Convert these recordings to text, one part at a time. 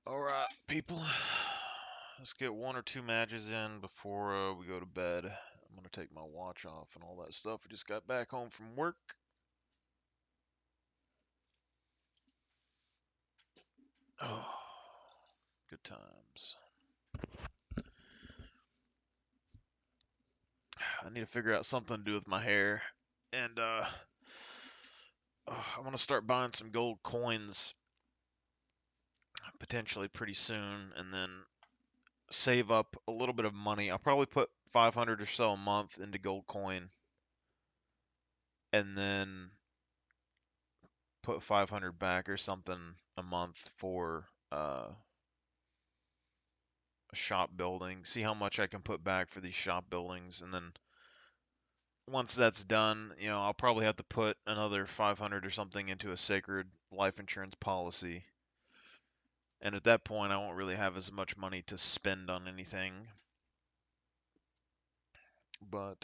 All right, people. Let's get one or two matches in before we go to bed. I'm gonna take my watch off and all that stuff. I just got back home from work. Oh, good times. I need to figure out something to do with my hair, and I'm gonna start buying some gold coins potentially pretty soon, and then save up a little bit of money. I'll probably put 500 or so a month into gold coin, and then put 500 back or something a month for a shop building. See how much I can put back for these shop buildings, and then once that's done, I'll probably have to put another 500 or something into a sacred life insurance policy. And at that point, I won't really have as much money to spend on anything, but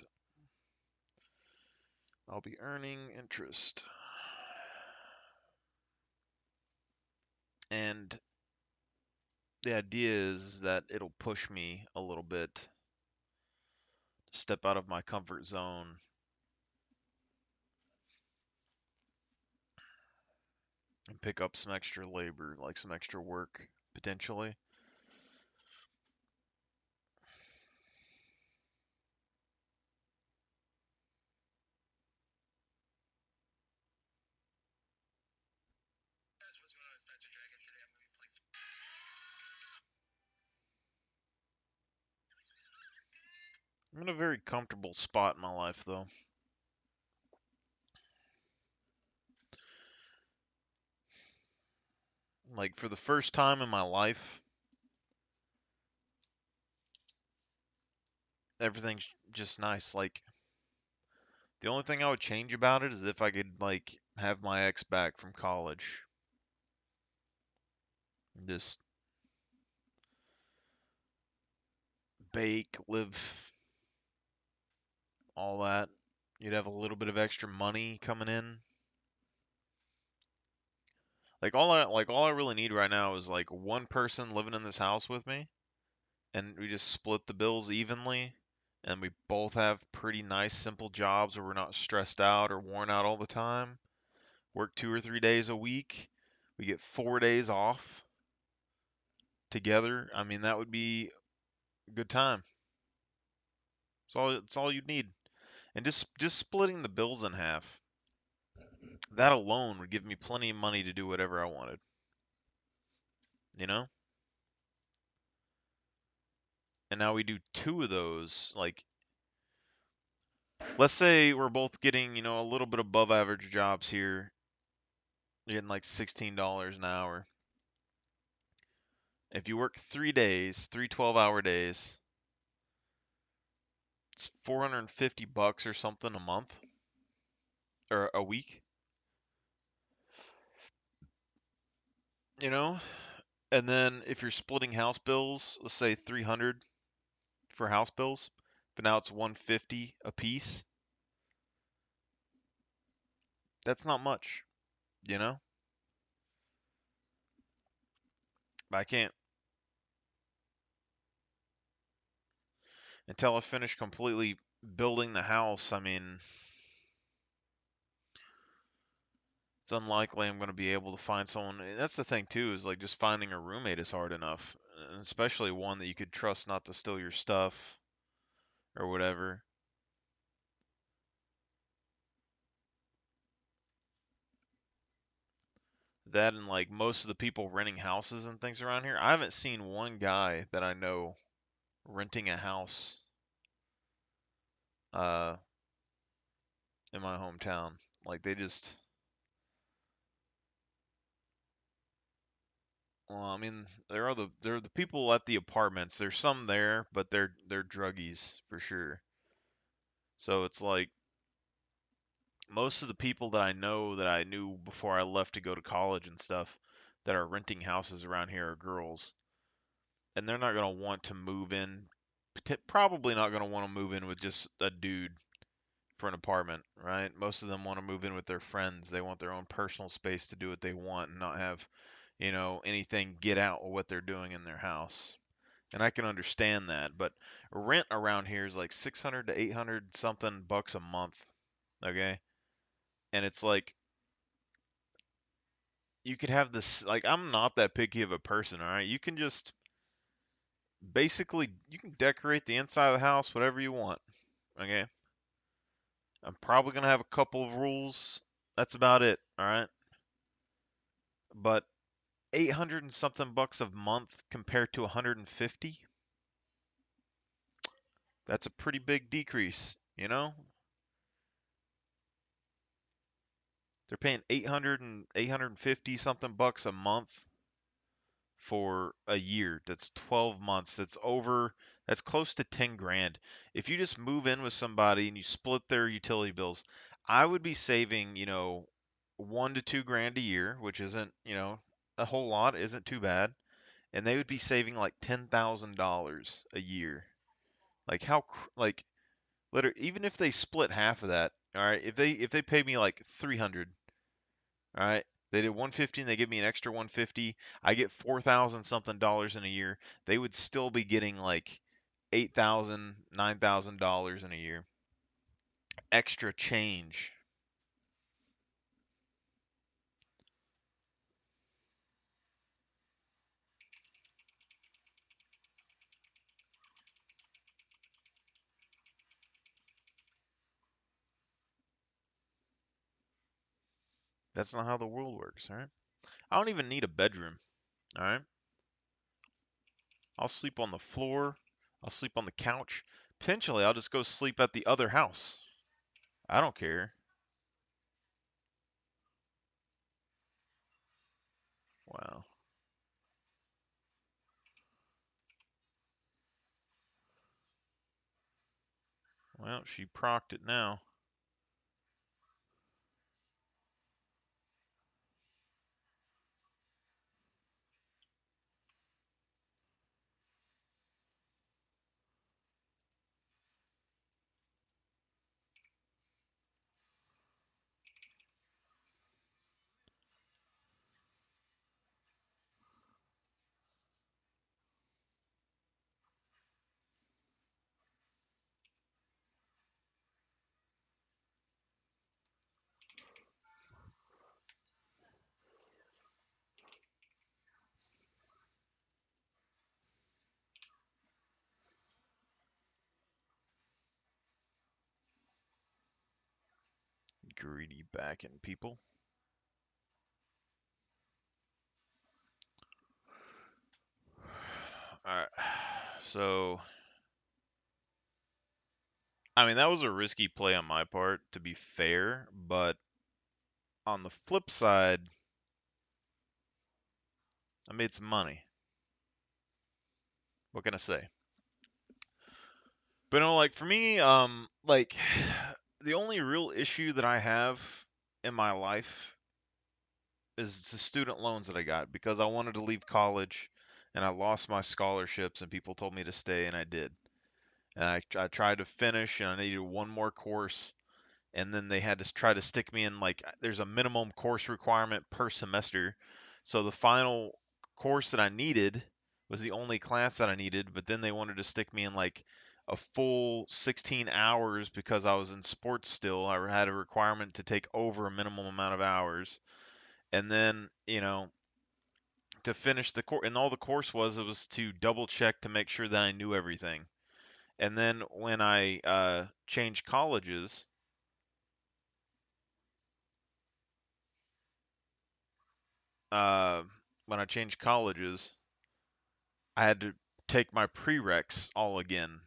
I'll be earning interest. And the idea is that it'll push me a little bit, step out of my comfort zone, and pick up some extra labor, like some extra work, potentially. I'm in a very comfortable spot in my life, though. Like, for the first time in my life, everything's just nice. Like, the only thing I would change about it is if I could, like, have my ex back from college. Just bake, live, all that. You'd have a little bit of extra money coming in. Like all I really need right now is like one person living in this house with me, and we just split the bills evenly, and we both have pretty nice simple jobs where we're not stressed out or worn out all the time. Work 2 or 3 days a week. We get 4 days off together. I mean, that would be a good time. It's all you'd need. And just splitting the bills in half. That alone would give me plenty of money to do whatever I wanted, you know? And now we do two of those. Like, let's say we're both getting, a little bit above average jobs here. You're getting like $16 an hour. If you work 3 days, three 12-hour days, it's $450 or something a month or a week, you know? And then if you're splitting house bills, let's say 300 for house bills, but now it's 150 a piece. That's not much, you know? But I can't until I finish completely building the house. I mean, it's unlikely I'm going to be able to find someone. And that's the thing too, is like just finding a roommate is hard enough, and especially one that you could trust not to steal your stuff or whatever. That and like most of the people renting houses and things around here, I haven't seen one guy that I know renting a house uh in my hometown. Like they just, well, I mean, there are the people at the apartments. There's some there, but they're druggies for sure. So it's like most of the people that I know that I knew before I left to go to college and stuff that are renting houses around here are girls, and they're not gonna want to move in. Probably not gonna want to move in with just a dude for an apartment, right? Most of them want to move in with their friends. They want their own personal space to do what they want and not have anything get out of what they're doing in their house. And I can understand that, but rent around here is like 600 to 800 something bucks a month, okay? And it's like you could have this, like, I'm not that picky of a person, all right? You can just basically you can decorate the inside of the house whatever you want, okay? I'm probably going to have a couple of rules. That's about it, all right? But 800 and something bucks a month compared to 150, that's a pretty big decrease, you know? They're paying 850 something bucks a month for a year. That's 12 months. That's close to 10 grand. If you just move in with somebody and you split their utility bills, I would be saving, 1 to 2 grand a year, which isn't, a whole lot, isn't too bad. And they would be saving like $10,000 a year. Like like literally, even if they split half of that, all right, if they pay me like 300, all right. They did 150 and they give me an extra 150. I get 4,000 something dollars in a year. They would still be getting like 8,000, $9,000 in a year. Extra change. That's not how the world works, all right? I don't even need a bedroom, all right? I'll sleep on the floor. I'll sleep on the couch. Potentially, I'll just go sleep at the other house. I don't care. Wow. Well, she procced it now. Greedy backing people. All right. So, I mean, that was a risky play on my part, to be fair, but on the flip side, I made some money. What can I say? But no, like for me, like the only real issue that I have in my life is the student loans that I got because I wanted to leave college and I lost my scholarships and people told me to stay and I did. And I tried to finish and I needed one more course and then they had to try to stick me in like there's a minimum course requirement per semester. So the final course that I needed was the only class that I needed, but then they wanted to stick me in like a full 16 hours because I was in sports still. I had a requirement to take over a minimum amount of hours. And then, to finish the course, and all the course was, it was to double check to make sure that I knew everything. And then uh, when I changed colleges, I had to take my prereqs all again,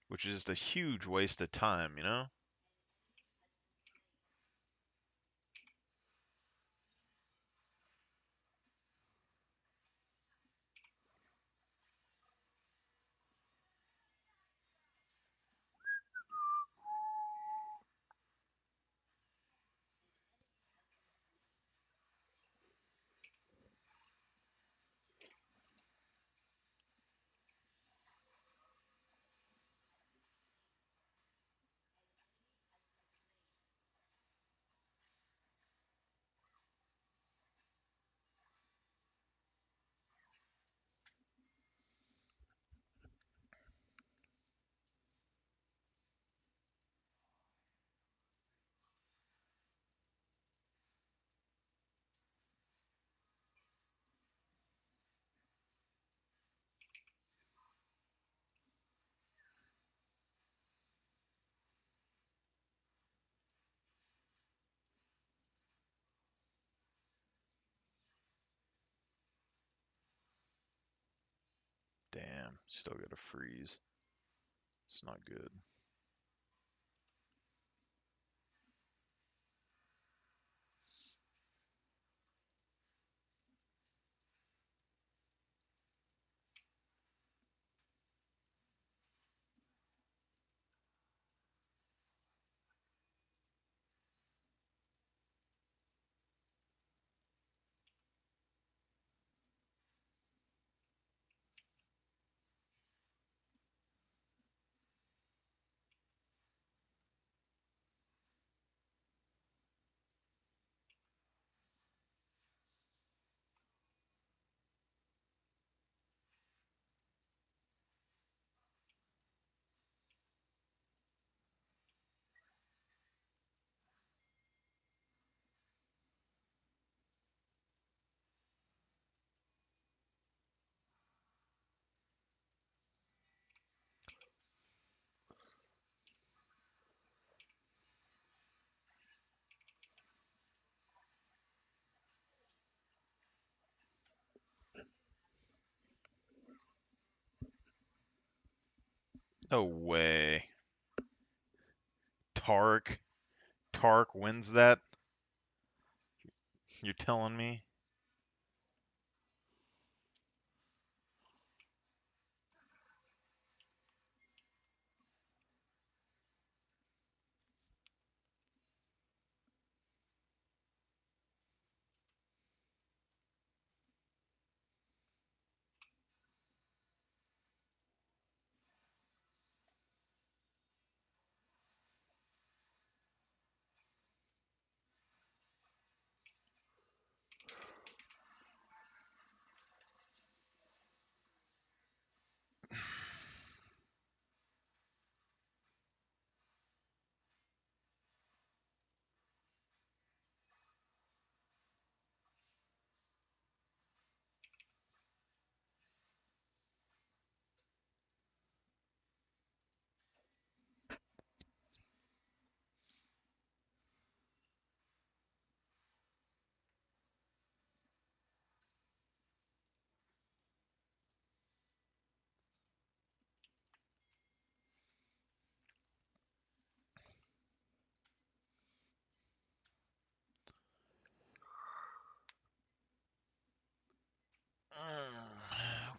which is just a huge waste of time, you know? Damn, still got a freeze. It's not good. No way. Tark. Tark wins that? You're telling me?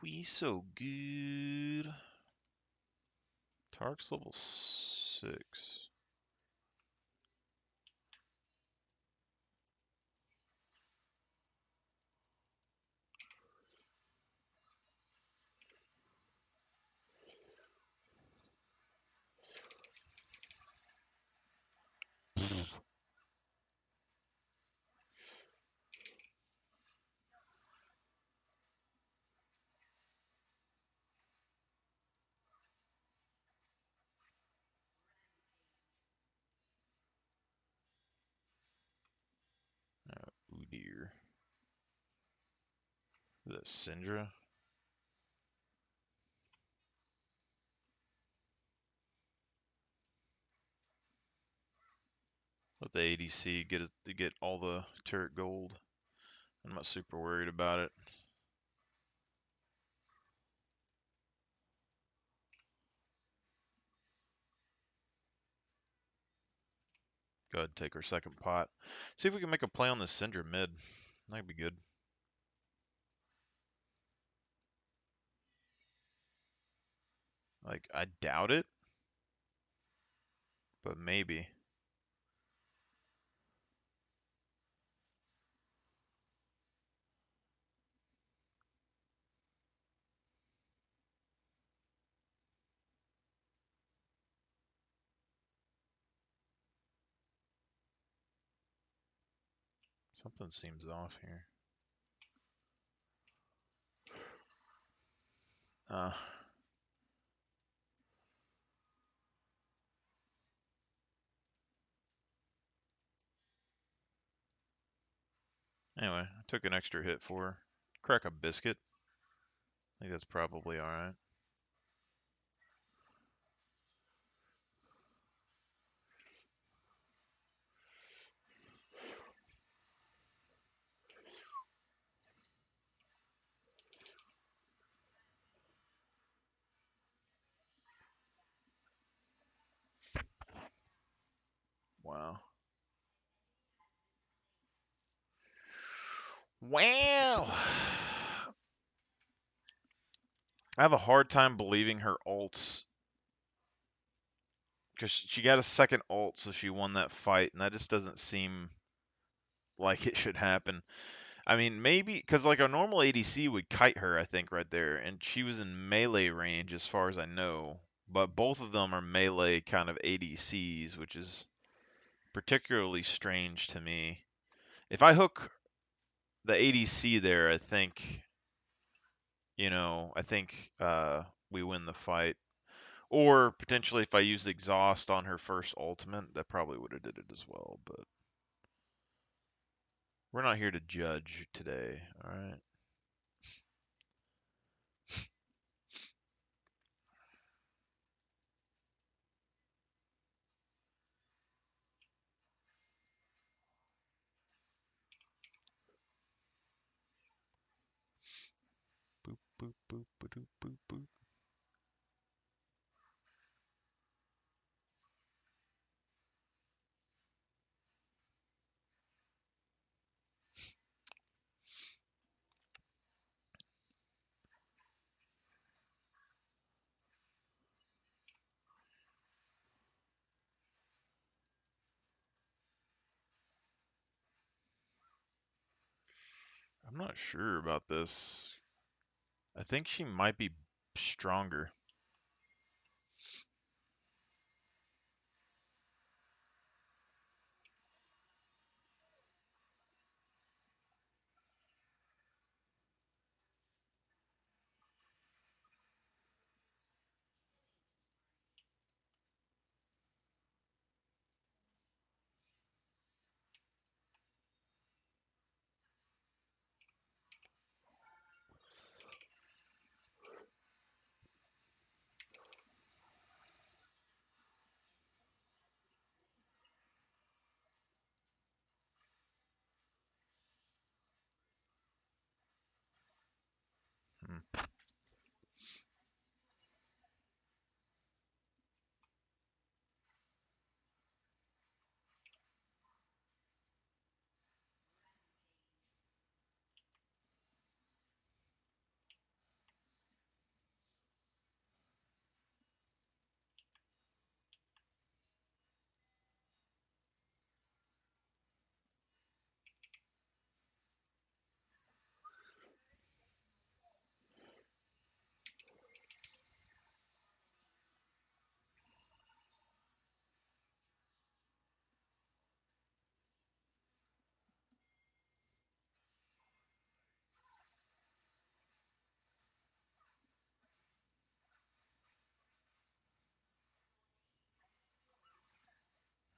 We so good. Tark's level 6. Ooh dear. Is that Syndra? Let the ADC get all the turret gold. I'm not super worried about it. Go ahead and take our second pot. See if we can make a play on this Syndra mid. That'd be good. Like, I doubt it, but maybe. Something seems off here. Anyway, I took an extra hit for her. Crack a biscuit. I think that's probably alright. Wow. I have a hard time believing her ults because she got a second ult, so she won that fight, and that just doesn't seem like it should happen. I mean, maybe because like a normal ADC would kite her, I think, right there, and she was in melee range as far as I know. But both of them are melee kind of ADCs, which is particularly strange to me. If I hook the ADC there, I think, I think we win the fight. Or potentially if I used exhaust on her first ultimate, that probably would have did it as well. But we're not here to judge today, all right? Boop boop boop boop boop boop. I'm not sure about this. I think she might be stronger. Hmm.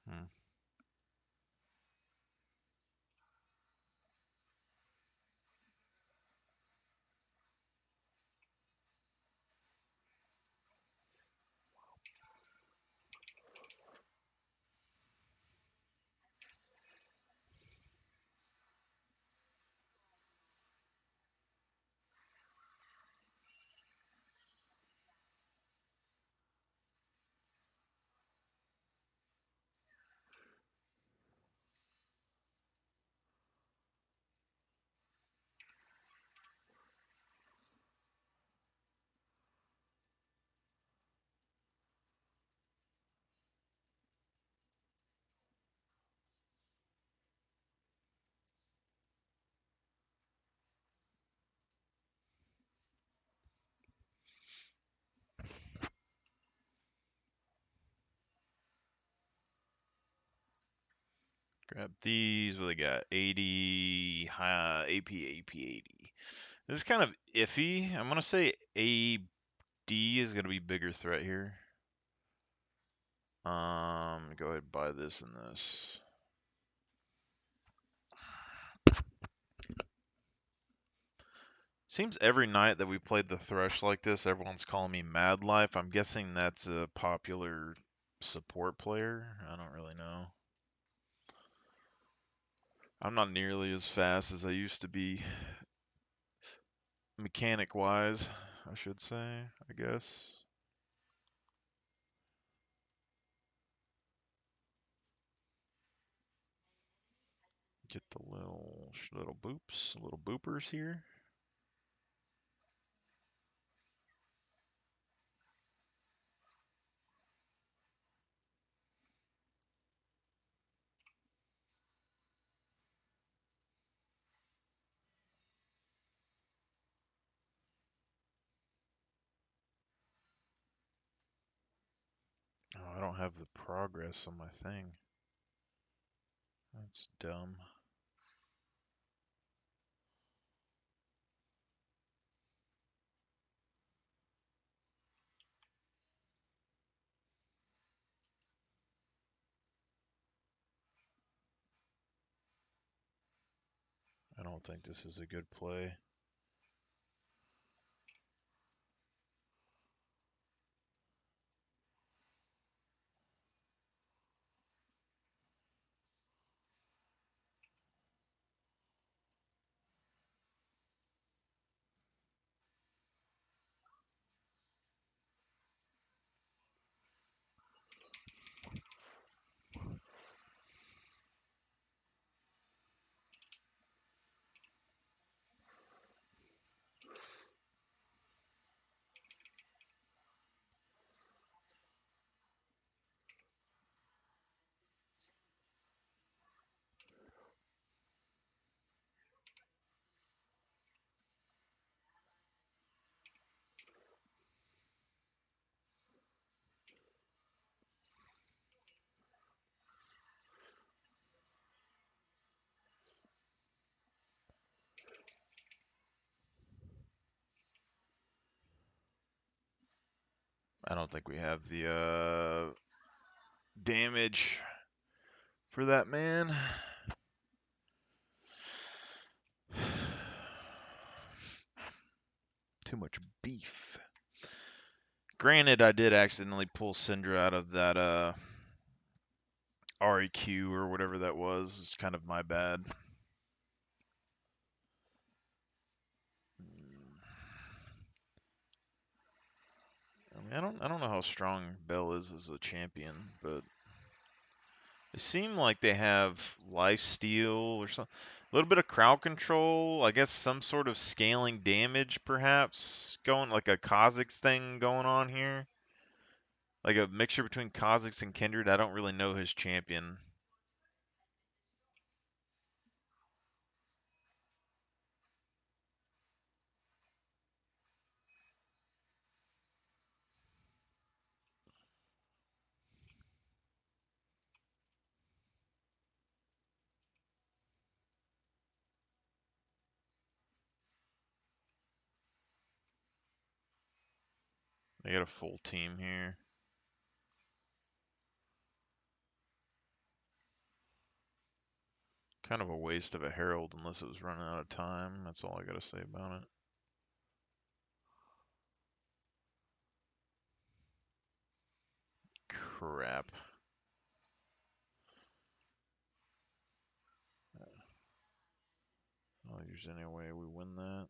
Hmm. Grab these. What they got? 80 AP 80. This is kind of iffy. I'm gonna say AD is gonna be bigger threat here. Go ahead and buy this and this. Seems every night that we played the Thresh like this, everyone's calling me Mad Life. I'm guessing that's a popular support player. I don't really know. I'm not nearly as fast as I used to be, mechanic wise, I should say, I guess. Get the little boops, little boopers here. Oh, I don't have the progress on my thing. That's dumb. I don't think this is a good play. I don't think we have the damage for that man. Too much beef. Granted, I did accidentally pull Syndra out of that REQ or whatever that was. It's kind of my bad. I mean, I don't know how strong Bell is as a champion, but they seem like they have lifesteal or something. A little bit of crowd control, I guess some sort of scaling damage perhaps going, like a Kha'Zix thing going on here. Like a mixture between Kha'Zix and Kindred. I don't really know his champion. They got a full team here. Kind of a waste of a Herald unless it was running out of time. That's all I gotta say about it. Crap. Oh, there's any way we win that.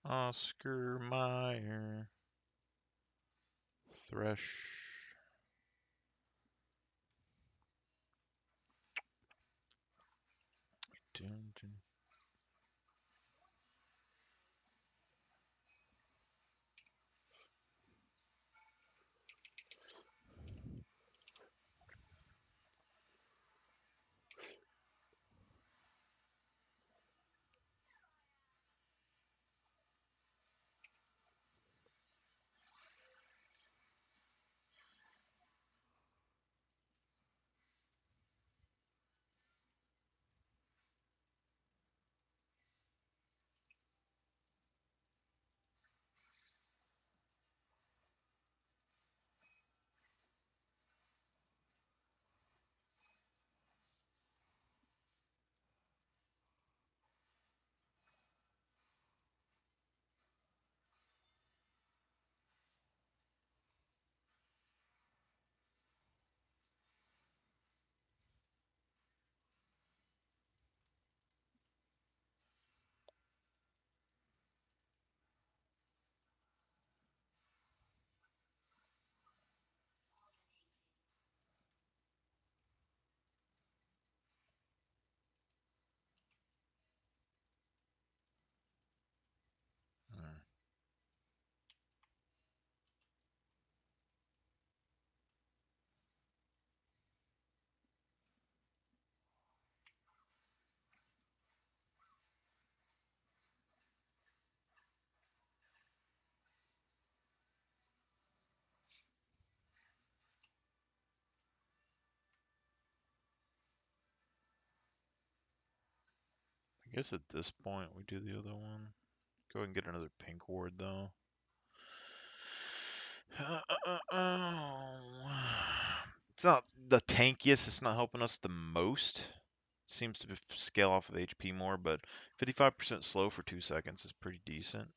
Oscar Mayer. Thresh. Dun, dun. Hmm. I guess at this point we do the other one. Go ahead and get another pink ward though. It's not the tankiest, it's not helping us the most. Seems to scale off of HP more, but 55% slow for 2 seconds is pretty decent.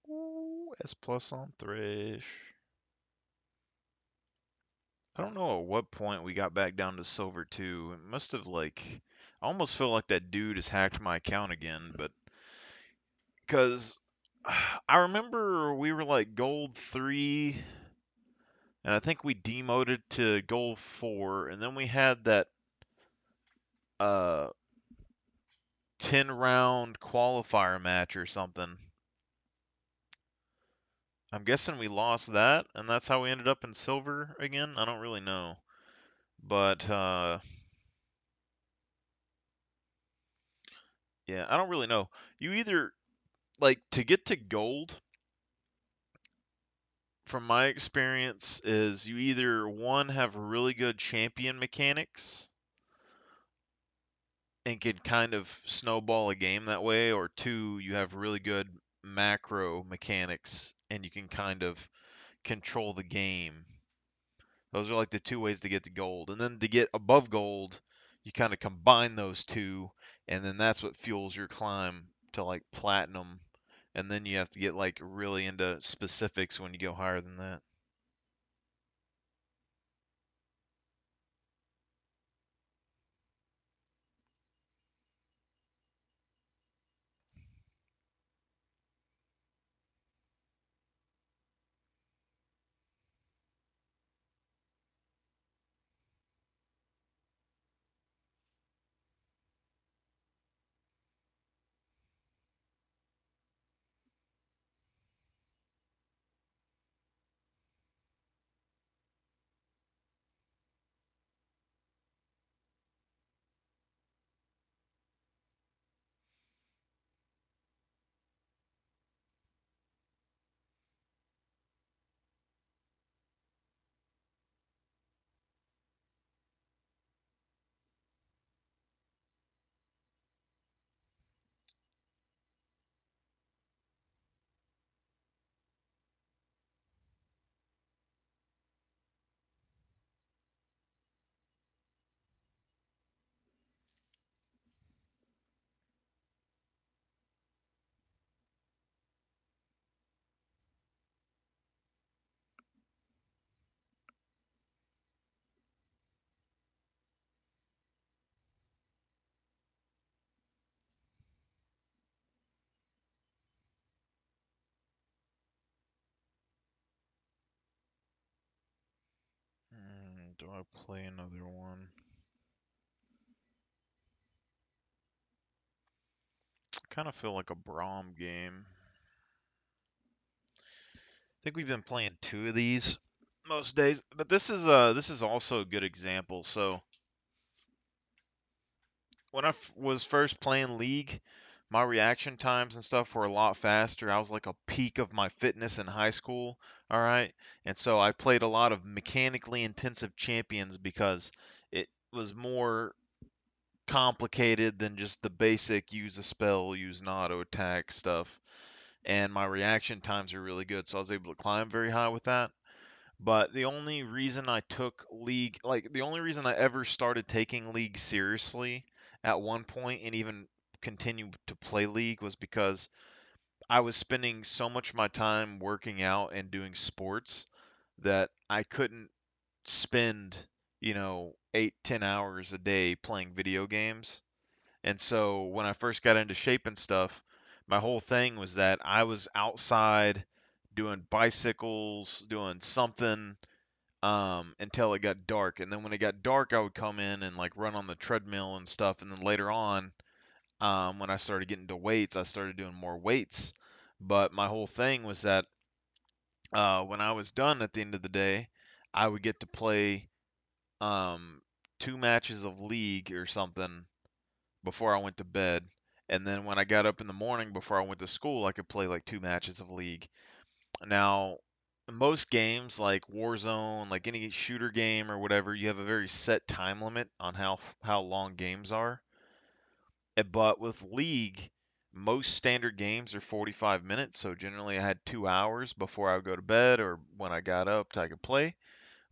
Ooh, S plus on Thresh. I don't know at what point we got back down to silver 2. It must have I almost feel like that dude has hacked my account again, but because I remember we were like gold 3 and I think we demoted to gold 4 and then we had that uh 10 round qualifier match or something. I'm guessing we lost that and that's how we ended up in silver again. I don't really know. But yeah, I don't really know. You either like to get to gold from my experience is you either one have really good champion mechanics and can kind of snowball a game that way, or two, you have really good macro mechanics and you can kind of control the game. Those are like the two ways to get to gold. And then to get above gold, you kind of combine those two and then that's what fuels your climb to like platinum, and then you have to get like really into specifics when you go higher than that. Do I play another one? Kind of feel like a Braum game. I think we've been playing two of these most days, but this is also a good example. So when I was first playing League, my reaction times and stuff were a lot faster. I was like a peak of my fitness in high school, all right? And so I played a lot of mechanically intensive champions because it was more complicated than just the basic use a spell, use an auto attack stuff. And my reaction times are really good, so I was able to climb very high with that. But the only reason I took League, like the only reason I ever started taking League seriously at one point and even continue to play League was because I was spending so much of my time working out and doing sports that I couldn't spend, 8, 10 hours a day playing video games. And so when I first got into shape and stuff, my whole thing was that I was outside doing bicycles, doing something until it got dark. And then when it got dark, I would come in and like run on the treadmill and stuff. And then later on, when I started getting to weights, I started doing more weights. But my whole thing was that when I was done at the end of the day, I would get to play um, 2 matches of League or something before I went to bed. And then when I got up in the morning before I went to school, I could play like 2 matches of League. Now, most games like Warzone, like any shooter game or whatever, you have a very set time limit on how long games are. But with League, most standard games are 45 minutes, so generally I had 2 hours before I would go to bed or when I got up to I could play.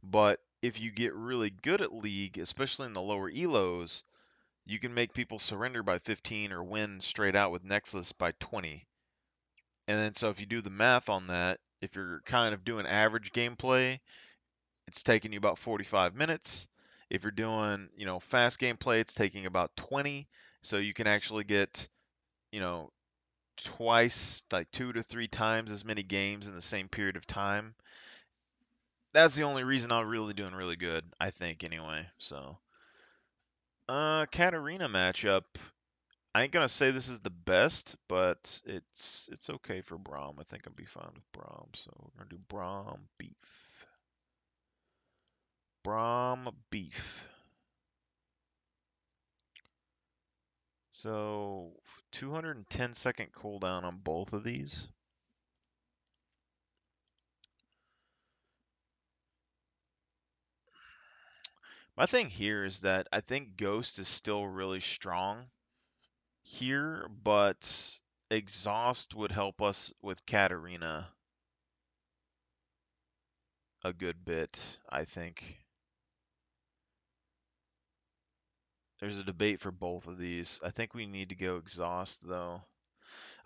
But if you get really good at League, especially in the lower elos, you can make people surrender by 15 or win straight out with Nexus by 20. And then so if you do the math on that, if you're kind of doing average gameplay, it's taking you about 45 minutes. If you're doing, fast gameplay, it's taking about 20. So you can actually get, you know, twice, like 2 to 3 times as many games in the same period of time. That's the only reason I'm really doing really good, I think, anyway. So, Katarina matchup. I ain't gonna say this is the best, but it's okay for Braum. I think I'll be fine with Braum. So we're gonna do Braum beef. Braum beef. So 210-second cooldown on both of these. My thing here is that I think Ghost is still really strong here, but Exhaust would help us with Katarina a good bit, I think. There's a debate for both of these. I think we need to go exhaust though.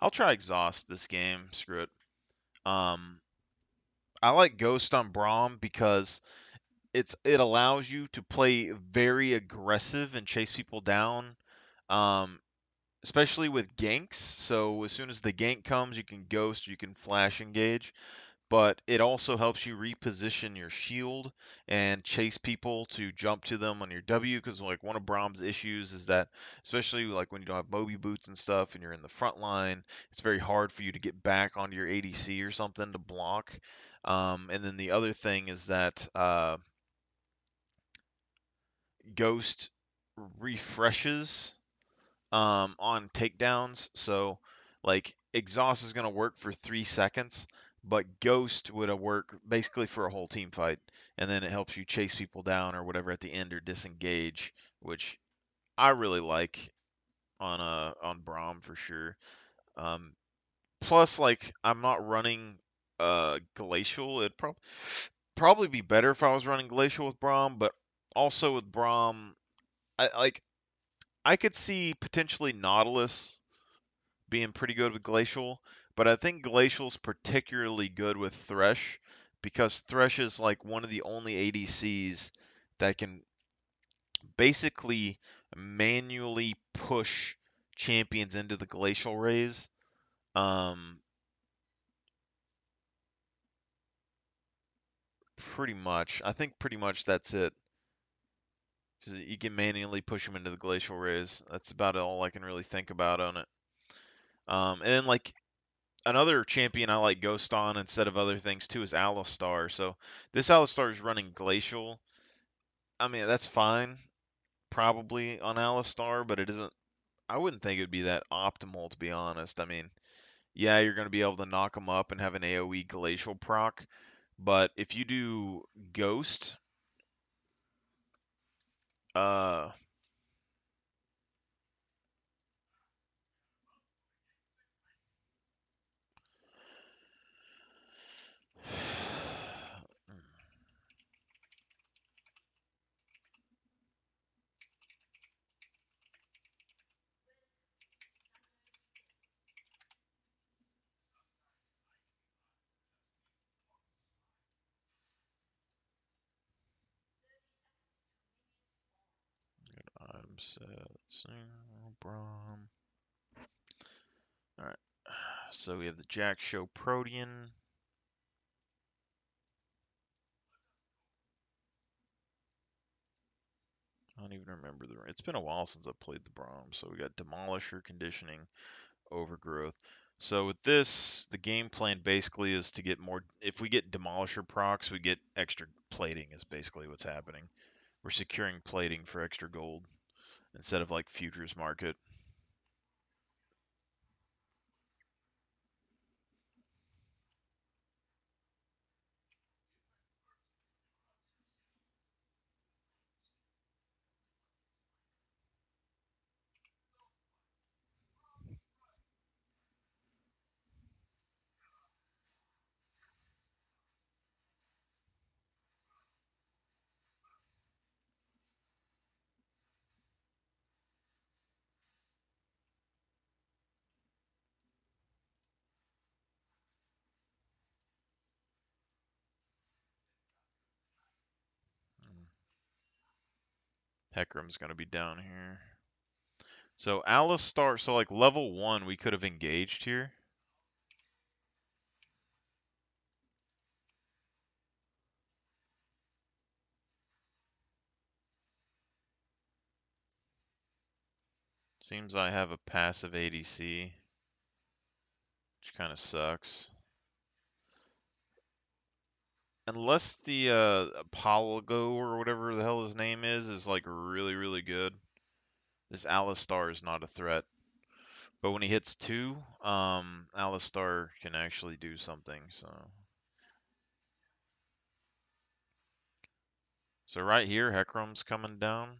I'll try exhaust this game. Screw it. Um, I like ghost on Braum because it allows you to play very aggressive and chase people down. Um, especially with ganks. So as soon as the gank comes, you can ghost, you can flash engage, but it also helps you reposition your shield and chase people to jump to them on your W. Because like one of Brahm's issues is that, especially like when you don't have Moby boots and stuff, and you're in the front line, it's very hard for you to get back onto your ADC or something to block. And then the other thing is that Ghost refreshes on takedowns. So, like, exhaust is going to work for 3 seconds, but ghost would work basically for a whole team fight, and then it helps you chase people down or whatever at the end or disengage, which I really like on Braum for sure. Um, plus, like, I'm not running glacial. It'd probably be better if I was running glacial with Braum, but also with Braum, I could see potentially Nautilus being pretty good with Glacial, but I think Glacial's particularly good with Thresh because Thresh is like one of the only ADCs that can basically manually push champions into the Glacial Rays. Um, pretty much. I think pretty much that's it. 'Cause you can manually push them into the Glacial Rays. That's about all I can really think about on it. And then like another champion I like Ghost on instead of other things too is Alistar. So this Alistar is running Glacial. I mean, that's fine, probably on Alistar, but it isn't. I wouldn't think it would be that optimal, to be honest. I mean, yeah, you're going to be able to knock them up and have an AoE Glacial proc, but if you do Ghost, uh, item set, single Braum. All right, so we have the Jack Show Protean. I don't even remember the. It's been a while since I played the Braum. So we got Demolisher, Conditioning, Overgrowth. So with this, the game plan basically is to get more. If we get Demolisher procs, we get extra plating. Is basically what's happening. We're securing plating for extra gold instead of like futures market. Hecarim's gonna be down here. So Alistar. So like level 1, we could have engaged here. Seems I have a passive ADC, which kind of sucks. Unless the Apollo or whatever the hell his name is like really, really good. This Alistar is not a threat. But when he hits 2, Alistar can actually do something. So right here, Hecarim's coming down.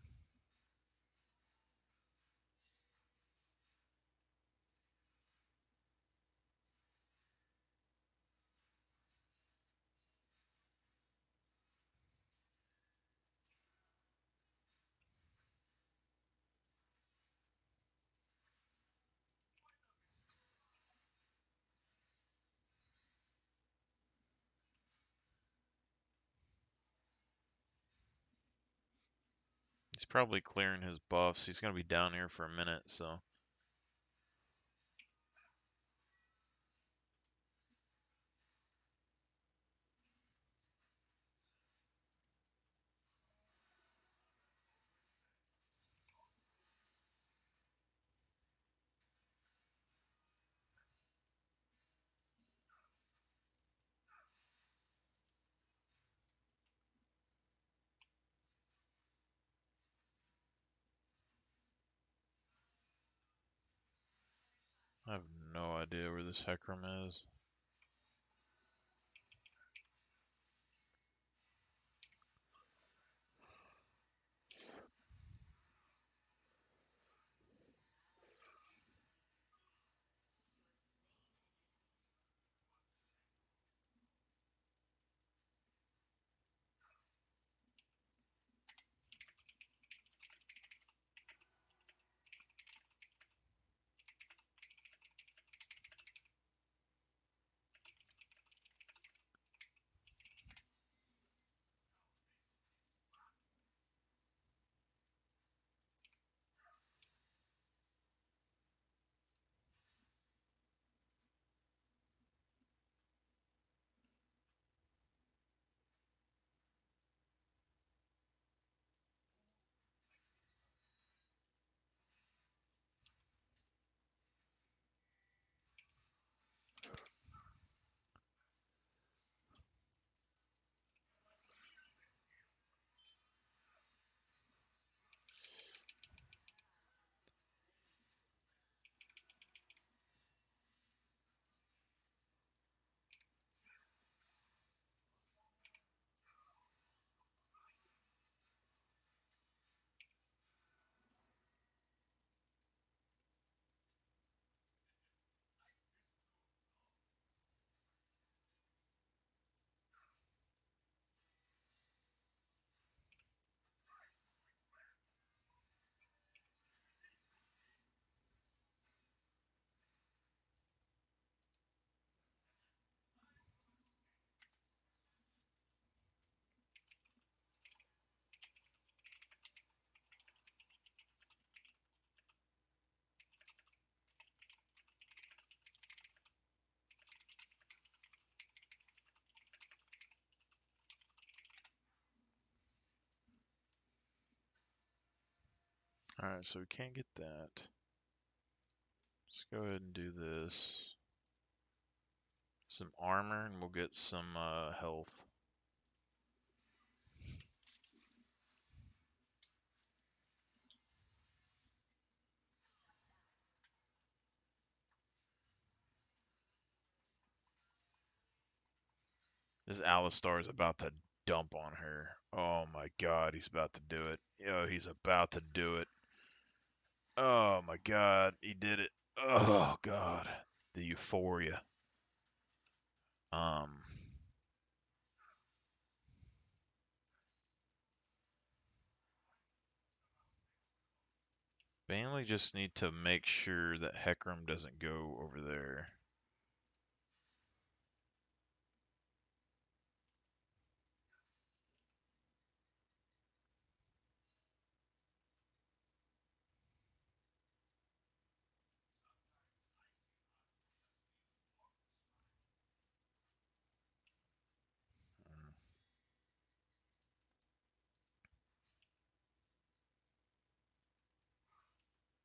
He's probably clearing his buffs. He's gonna be down here for a minute, so. I have no idea where this Hecarim is. Alright, so we can't get that. Let's go ahead and do this. Some armor, and we'll get some health. This Alistar is about to dump on her. Oh my god, he's about to do it. Yo, he's about to do it. Oh my god, he did it. Oh god, the euphoria. Um, mainly just need to make sure that Hecarim doesn't go over there. Mm,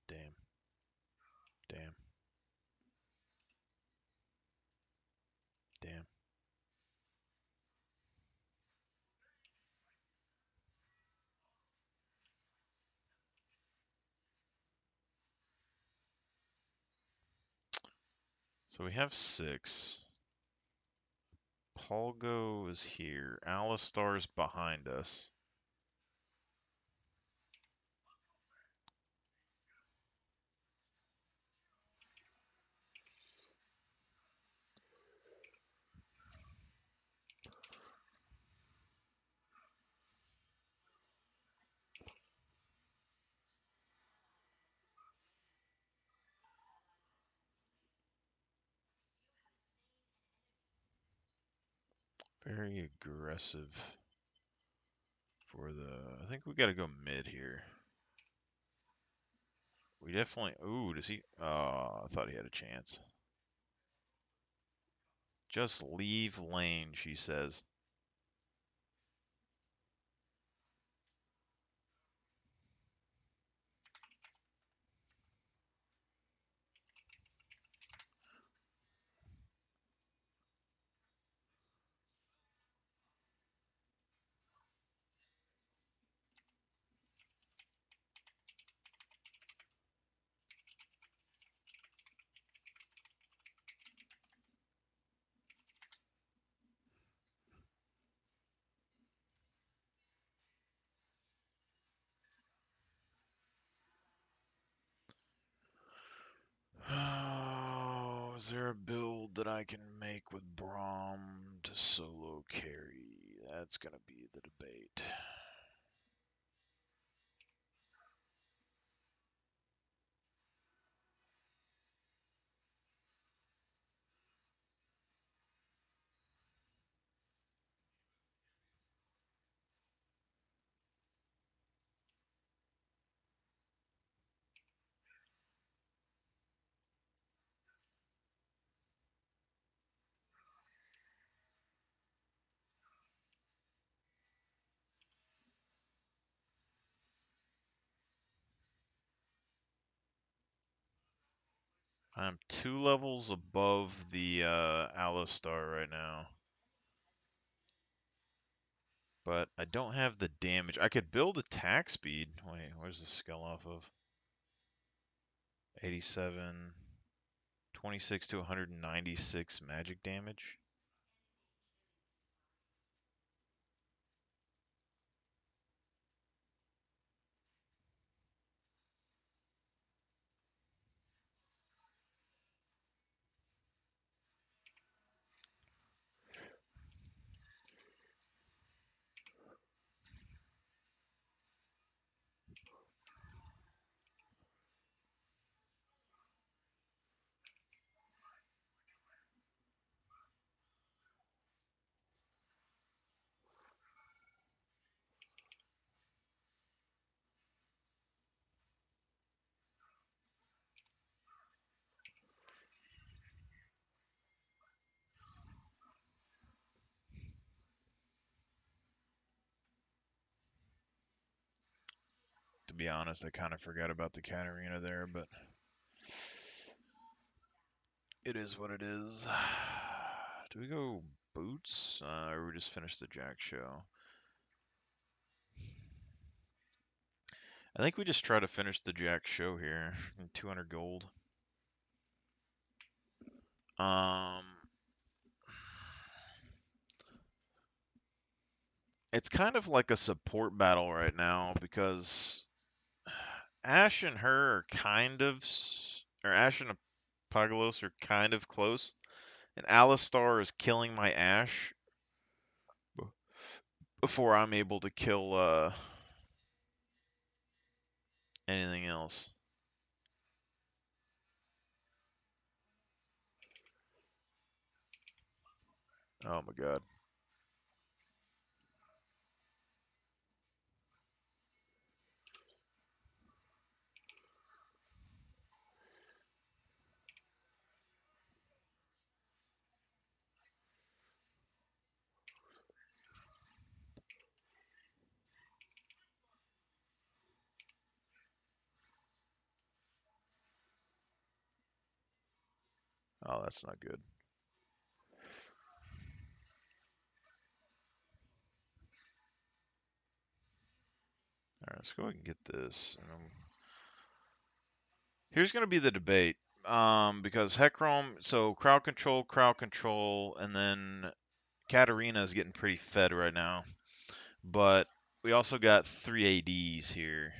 damn, damn, damn. So we have 6. Polgo is here. Alistar's behind us. Very aggressive for the... I think we got to go mid here. We definitely... Ooh, does he... Oh, I thought he had a chance. Just leave lane, she says. Oh, is there a build that I can make with Braum to solo carry? That's gonna be the debate. I'm 2 levels above the Alistar right now. But I don't have the damage. I could build attack speed. Wait, where's the skill off of? 87, 26 to 196 magic damage. To be honest, I kind of forgot about the Katarina there, but it is what it is. Do we go boots, or we just finish the Jack show? I think we just try to finish the Jack show here. 200 gold. It's kind of like a support battle right now because Ash and her are kind of, or Ash and Apogelos are kind of close, and Alistar is killing my Ash before I'm able to kill anything else. Oh my god. Oh, that's not good. Alright, let's go ahead and get this. Here's going to be the debate. Because Hecarim, so crowd control, and then Katarina is getting pretty fed right now. But we also got 3 ADs here.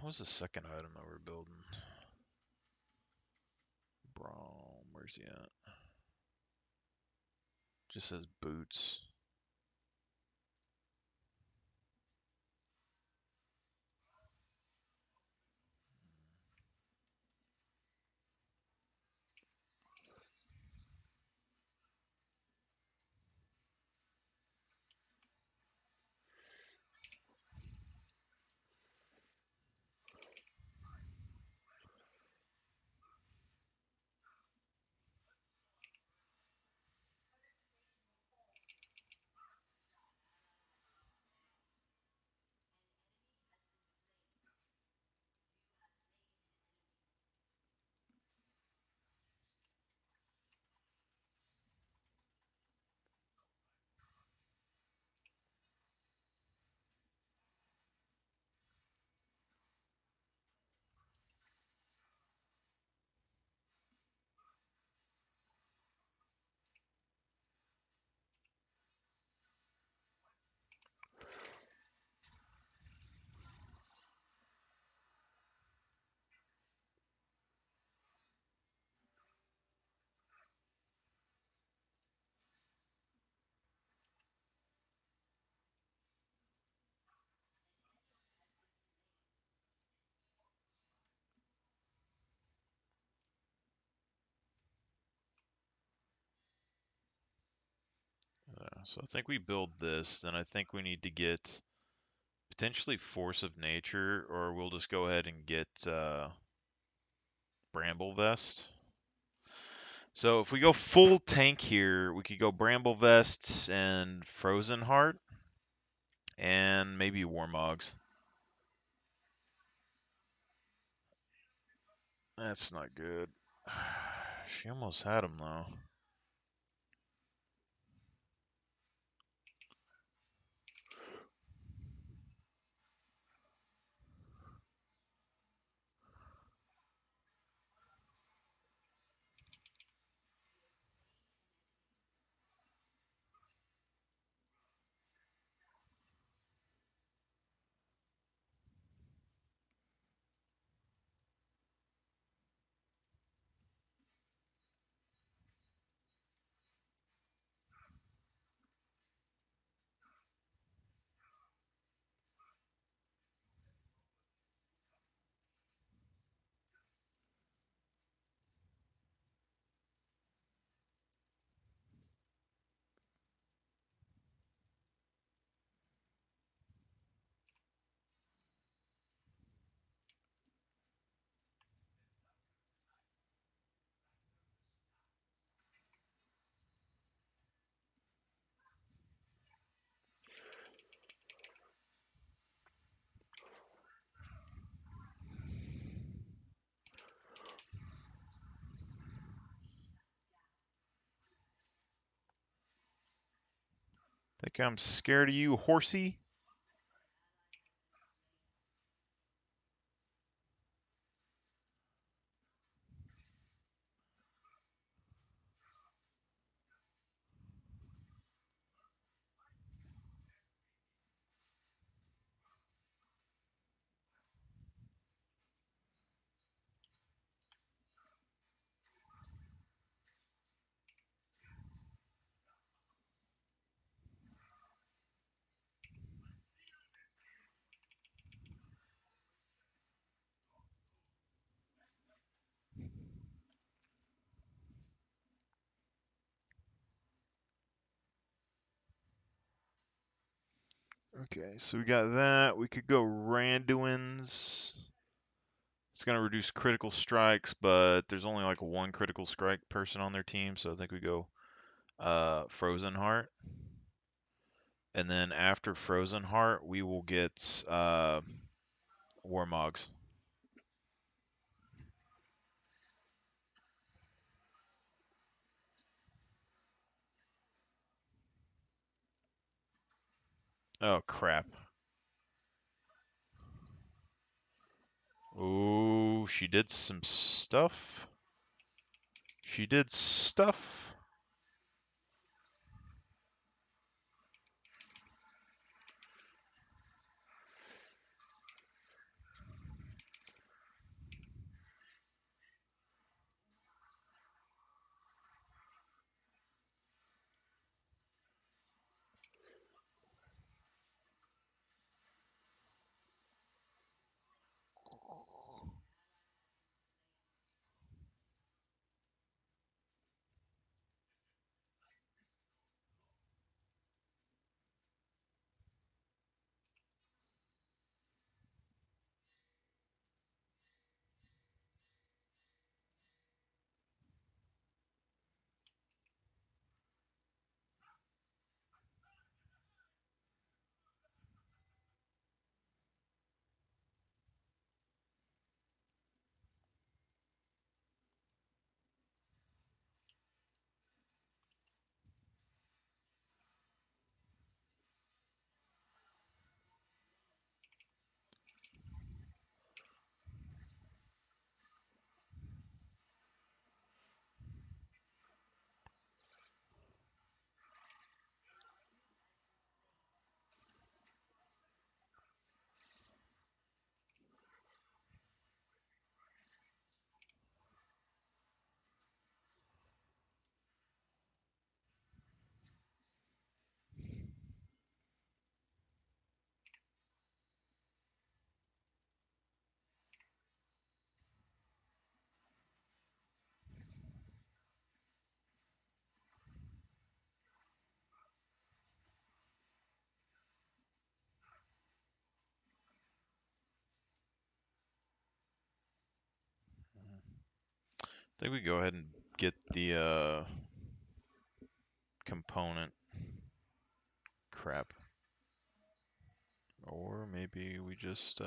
What's the second item that we're building? Braum, where's he at? Just says boots. So I think we build this, then I think we need to get potentially Force of Nature, or we'll just go ahead and get Bramble Vest. So if we go full tank here, we could go Bramble Vest and Frozen Heart, and maybe Warmogs. That's not good. She almost had him though. Think I'm scared of you, horsey? Okay, so we got that. We could go Randuin's. It's going to reduce critical strikes, but there's only like one critical strike person on their team, so I think we go Frozen Heart. And then after Frozen Heart, we will get Warmogs. Oh, crap. Oh, she did some stuff. She did stuff. I think we go ahead and get the component crap. Or maybe we just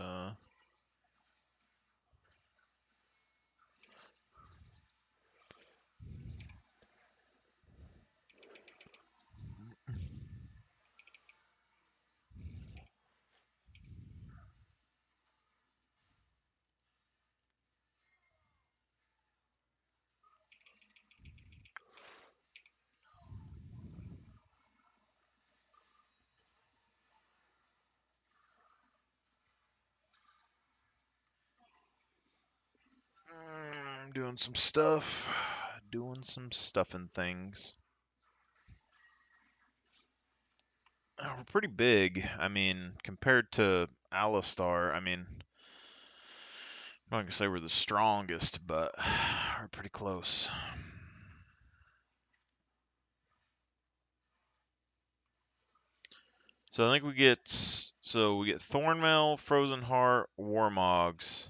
doing some stuff. Doing some stuff and things. We're pretty big. I mean, compared to Alistar, I mean, I'm not gonna say we're the strongest, but we're pretty close. So I think we get Thornmail, Frozen Heart, Warmogs.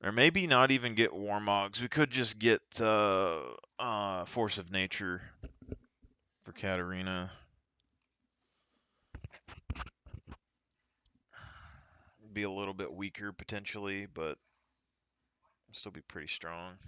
Or maybe not even get Warmogs. We could just get Force of Nature for Katarina. Be a little bit weaker potentially, but still be pretty strong.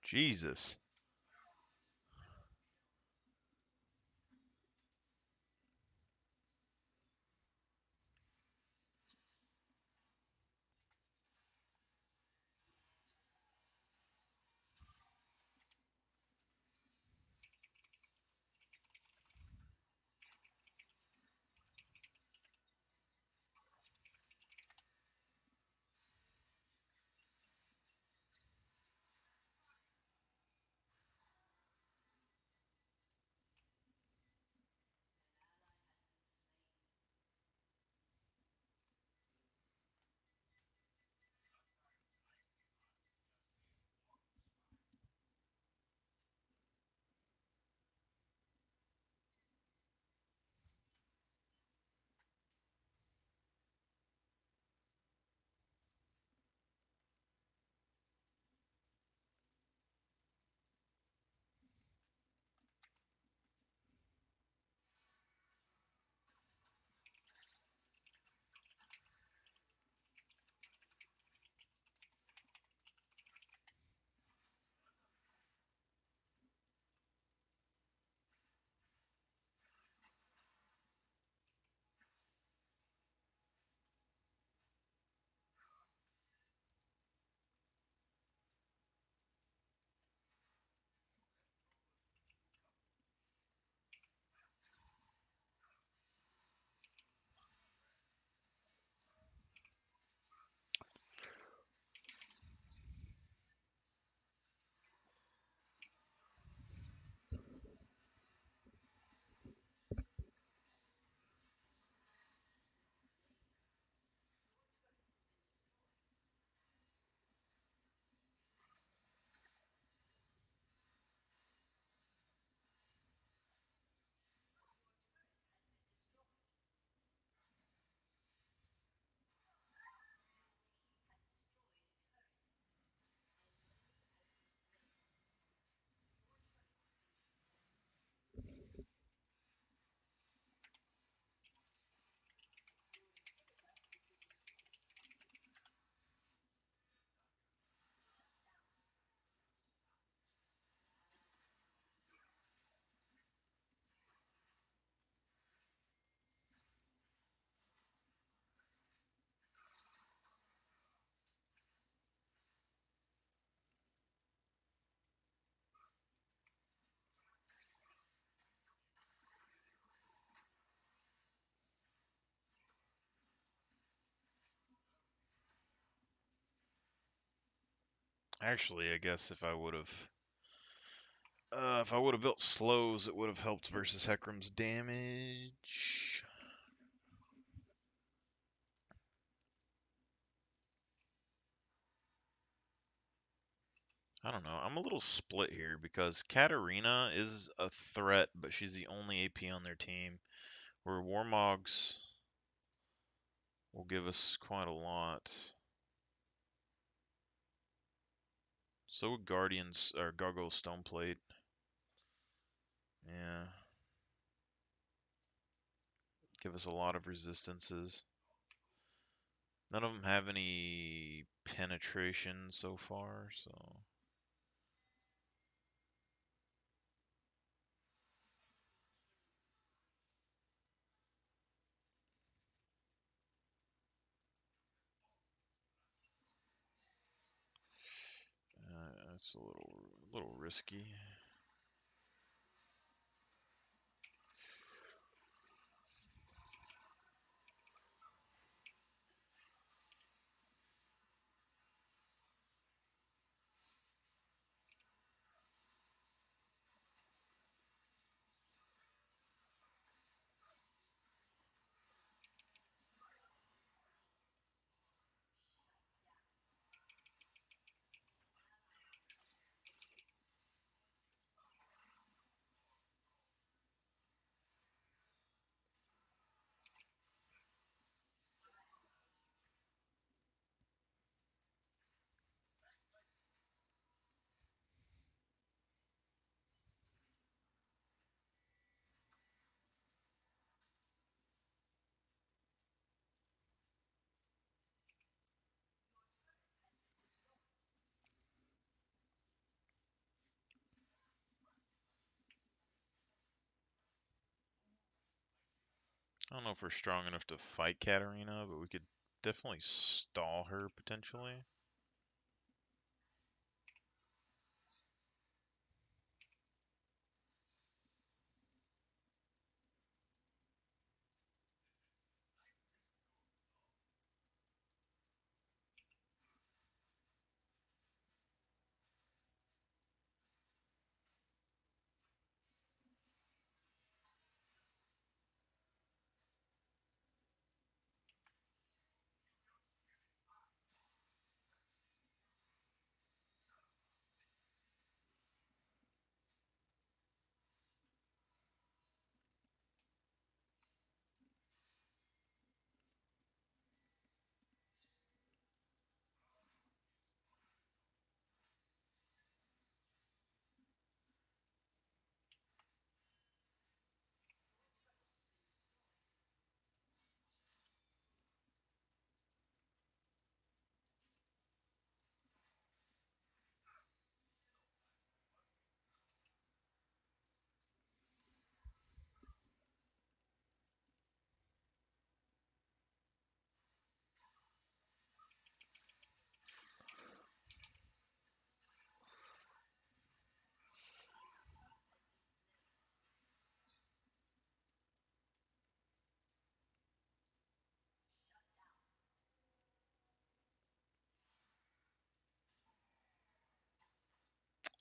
Jesus. Actually, I guess if I would have built slows, it would have helped versus Heckram's damage. I don't know. I'm a little split here because Katarina is a threat, but she's the only AP on their team. Where Warmogs will give us quite a lot. So would Guardians or Gargoyle Stoneplate. Yeah. Give us a lot of resistances. None of them have any penetration so far, so. That's a little risky. I don't know if we're strong enough to fight Katarina, but we could definitely stall her potentially.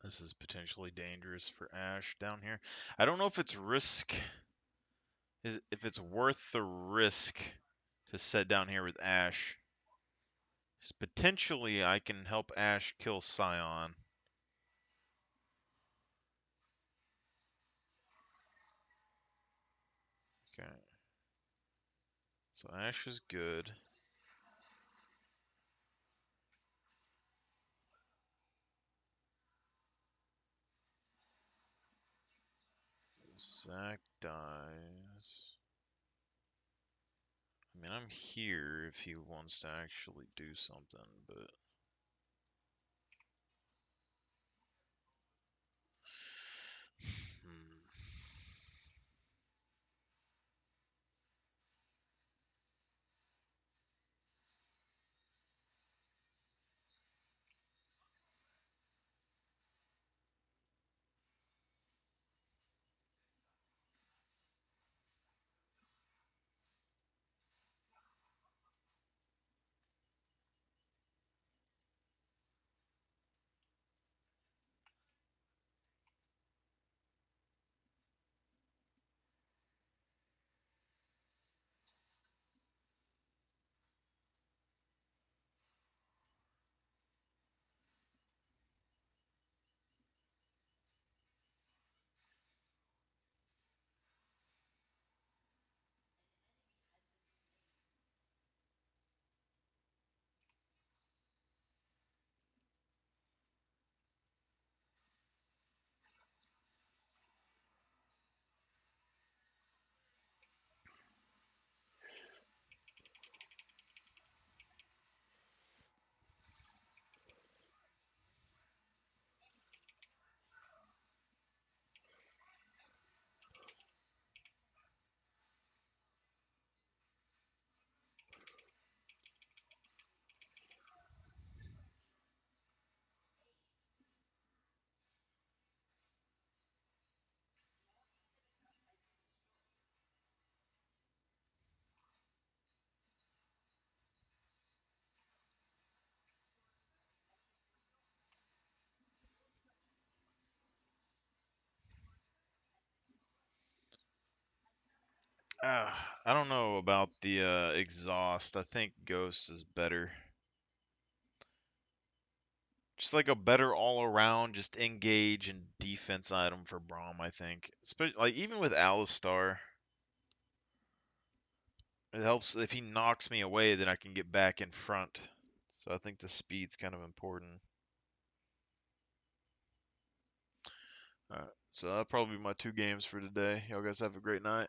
This is potentially dangerous for Ash down here. I don't know if it's if it's worth the risk to set down here with Ash. 'Cause potentially I can help Ash kill Scion. Okay. So Ash is good. Zac dies. I mean, I'm here if he wants to actually do something, but hmm. I don't know about the exhaust. I think Ghost is better. Just like a better all-around, just engage and defense item for Braum, I think. Like even with Alistar, it helps if he knocks me away, then I can get back in front. So I think the speed's kind of important. Alright, so that'll probably be my two games for today. Y'all guys have a great night.